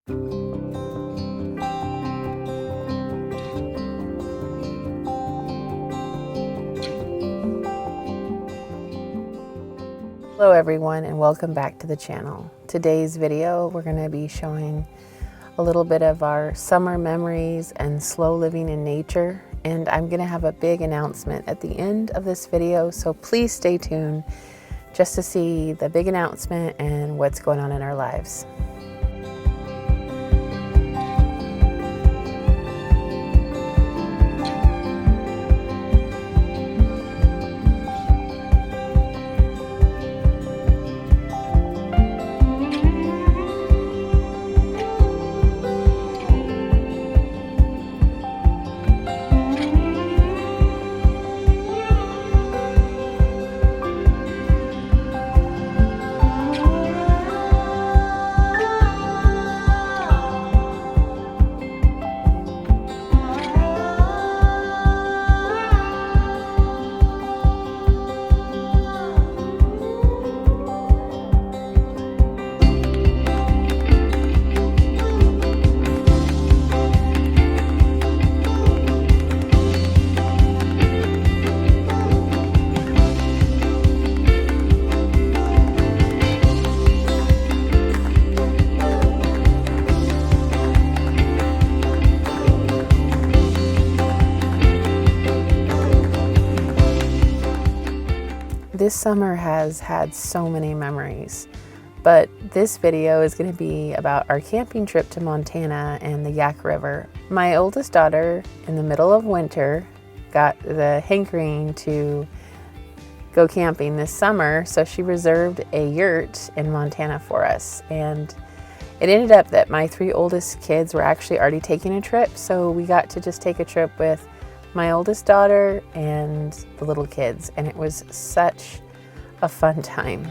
Hello everyone, and welcome back to the channel. Today's video we're going to be showing a little bit of our summer memories and slow living in nature, and I'm going to have a big announcement at the end of this video, so please stay tuned just to see the big announcement and what's going on in our lives. This summer has had so many memories, but this video is going to be about our camping trip to Montana and the Yak River. My oldest daughter, in the middle of winter, got the hankering to go camping this summer, so she reserved a yurt in Montana for us. And it ended up that my three oldest kids were actually already taking a trip, so we got to just take a trip with my oldest daughter and the little kids, and it was such a fun time.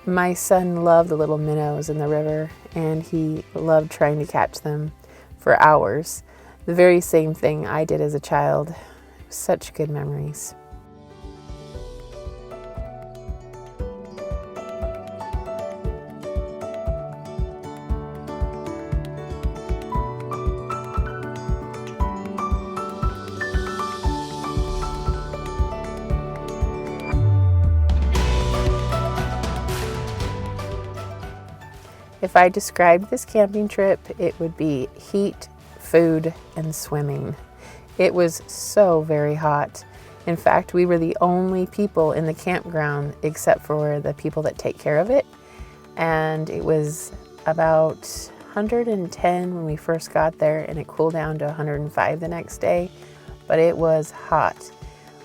My son loved the little minnows in the river, and he loved trying to catch them for hours. The very same thing I did as a child. Such good memories. If I described this camping trip, it would be heat, food, and swimming. It was so very hot. In fact, we were the only people in the campground except for the people that take care of it. And it was about 110 when we first got there, and it cooled down to 105 the next day, but it was hot.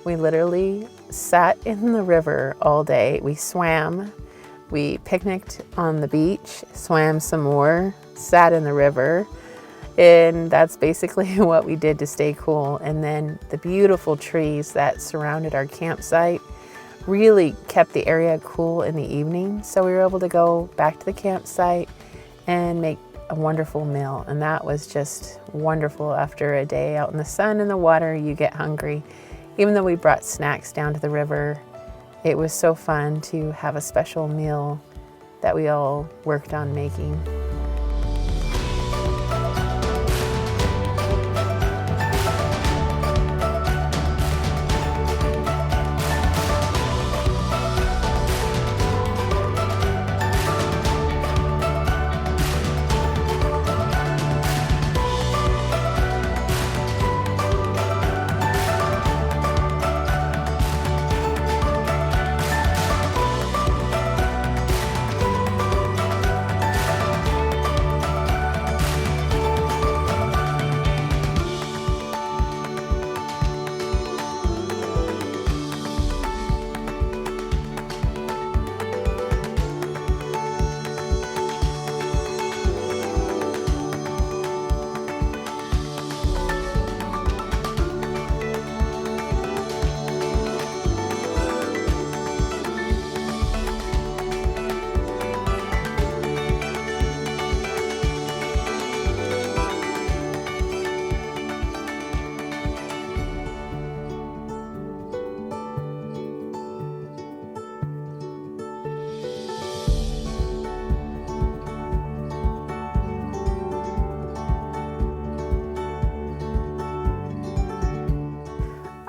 We literally sat in the river all day. We swam. We picnicked on the beach, swam some more, sat in the river, and that's basically what we did to stay cool. And then the beautiful trees that surrounded our campsite really kept the area cool in the evening, so we were able to go back to the campsite and make a wonderful meal. And that was just wonderful. After a day out in the sun and the water, you get hungry. Even though we brought snacks down to the river, it was so fun to have a special meal that we all worked on making.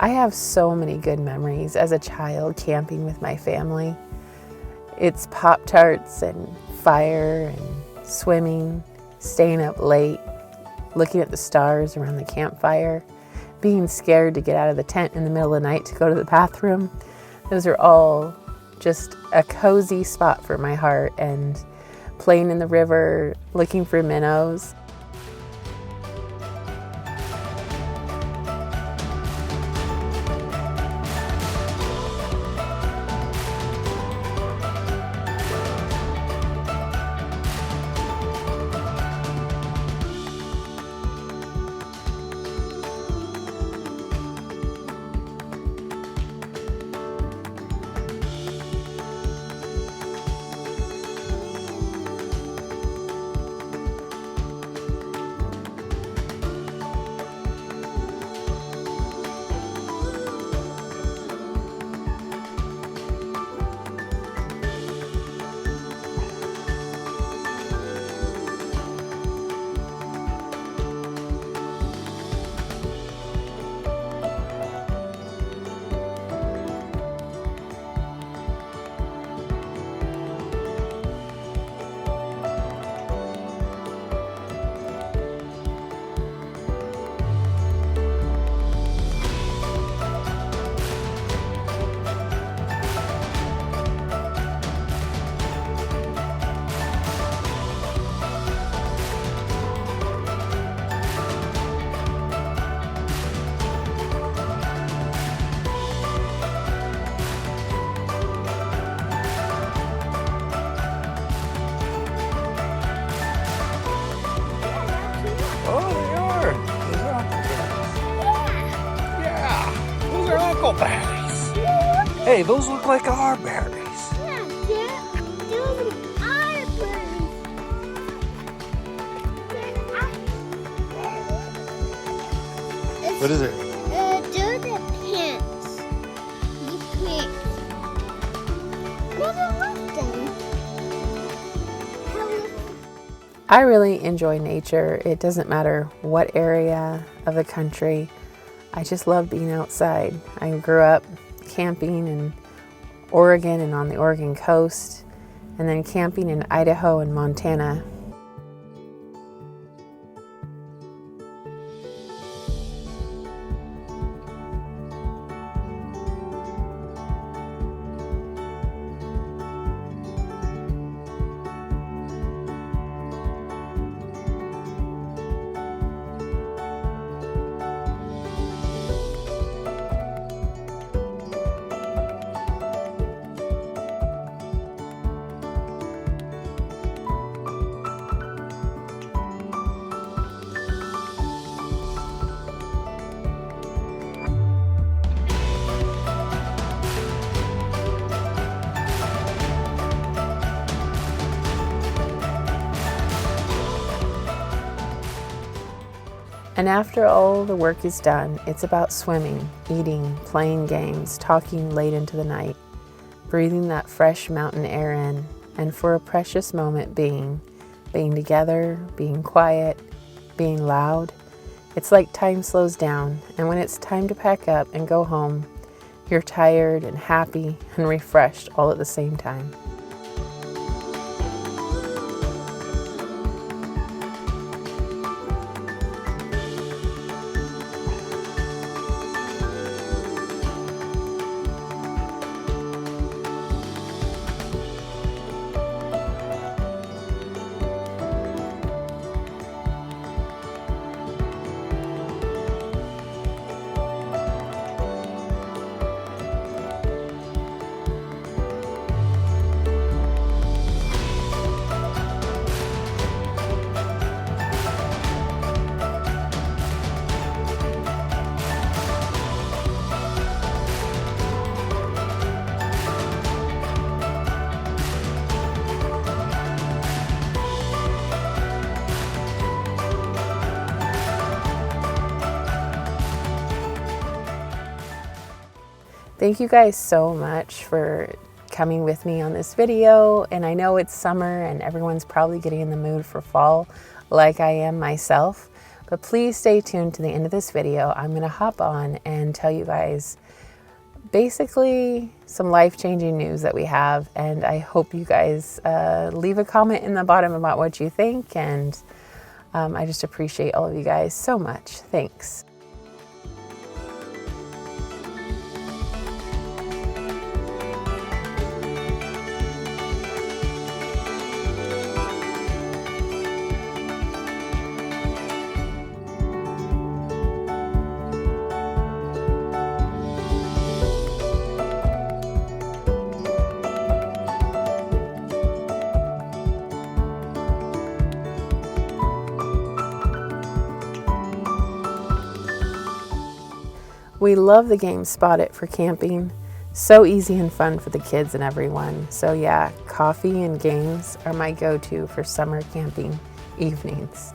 I have so many good memories as a child camping with my family. It's Pop-Tarts and fire and swimming, staying up late, looking at the stars around the campfire, being scared to get out of the tent in the middle of the night to go to the bathroom. Those are all just a cozy spot for my heart, and playing in the river, looking for minnows. Berries. Hey, those look like our berries. Yeah, those are berries. What is it? Those are plants. These plants. Those are nothing. I really enjoy nature. It doesn't matter what area of the country. I just love being outside. I grew up camping in Oregon and on the Oregon coast, and then camping in Idaho and Montana. And after all the work is done, it's about swimming, eating, playing games, talking late into the night, breathing that fresh mountain air in, and for a precious moment being together, being quiet, being loud. It's like time slows down, and when it's time to pack up and go home, you're tired and happy and refreshed all at the same time. Thank you guys so much for coming with me on this video. And I know it's summer and everyone's probably getting in the mood for fall like I am myself, But please stay tuned to the end of this video. I'm going to hop on and tell you guys basically some life-changing news that we have, and I hope you guys leave a comment in the bottom about what you think, and I just appreciate all of you guys so much. Thanks. We love the game Spot It for camping. So easy and fun for the kids and everyone. So yeah, coffee and games are my go-to for summer camping evenings.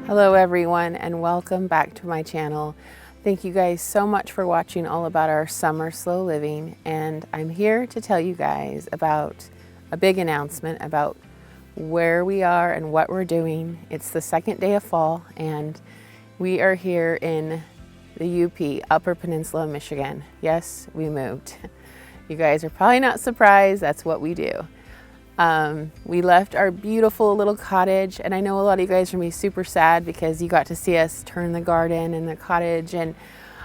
Hello everyone, and welcome back to my channel. Thank you guys so much for watching all about our summer slow living, and I'm here to tell you guys about a big announcement about where we are and what we're doing. It's the second day of fall, and we are here in the UP, Upper Peninsula of Michigan. Yes, we moved. You guys are probably not surprised, that's what we do. We left our beautiful little cottage, and I know a lot of you guys are gonna be super sad because you got to see us turn the garden and the cottage, and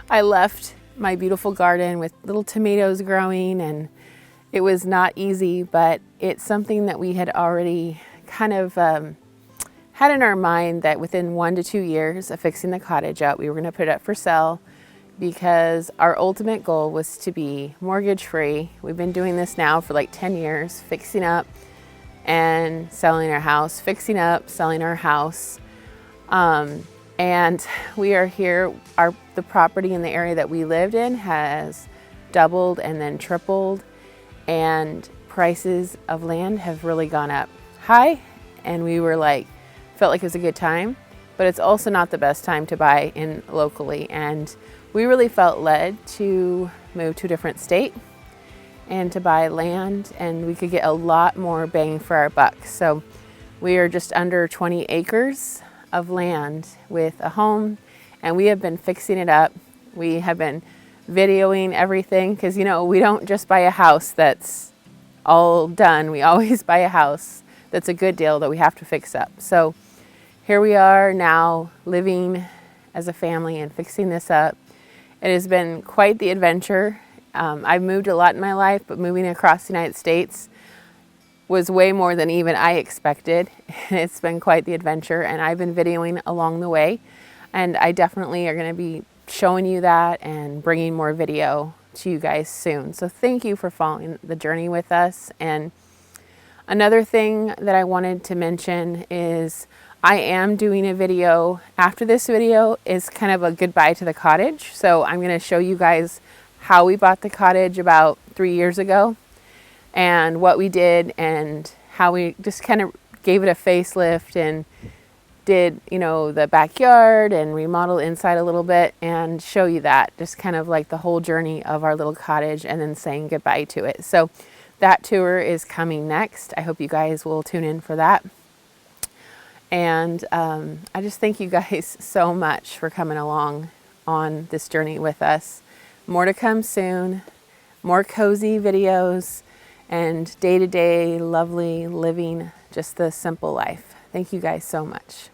I left my beautiful garden with little tomatoes growing, and it was not easy, but it's something that we had already kind of had in our mind that within 1 to 2 years of fixing the cottage up, we were gonna put it up for sale because our ultimate goal was to be mortgage free. We've been doing this now for like 10 years, fixing up and selling our house, fixing up, selling our house. And we are here, the property in the area that we lived in has doubled and then tripled, and prices of land have really gone up high, and we were like, felt like it was a good time, but it's also not the best time to buy in locally. And we really felt led to move to a different state and to buy land, and we could get a lot more bang for our buck. So we are just under 20 acres of land with a home, and we have been fixing it up. We have been videoing everything because, you know, we don't just buy a house that's all done. We always buy a house that's a good deal that we have to fix up. So here we are now living as a family and fixing this up. It has been quite the adventure. I've moved a lot in my life, but moving across the United States was way more than even I expected. It's been quite the adventure, and I've been videoing along the way, and I definitely are going to be showing you that and bringing more video to you guys soon. So thank you for following the journey with us. And another thing that I wanted to mention is I am doing a video after this video is kind of a goodbye to the cottage. So I'm going to show you guys how we bought the cottage about 3 years ago and what we did and how we just kind of gave it a facelift and did, you know, the backyard and remodel inside a little bit, and show you that, just kind of like the whole journey of our little cottage and then saying goodbye to it. So that tour is coming next. I hope you guys will tune in for that. And I just thank you guys so much for coming along on this journey with us. More to come soon, more cozy videos, and day-to-day lovely living, just the simple life. Thank you guys so much.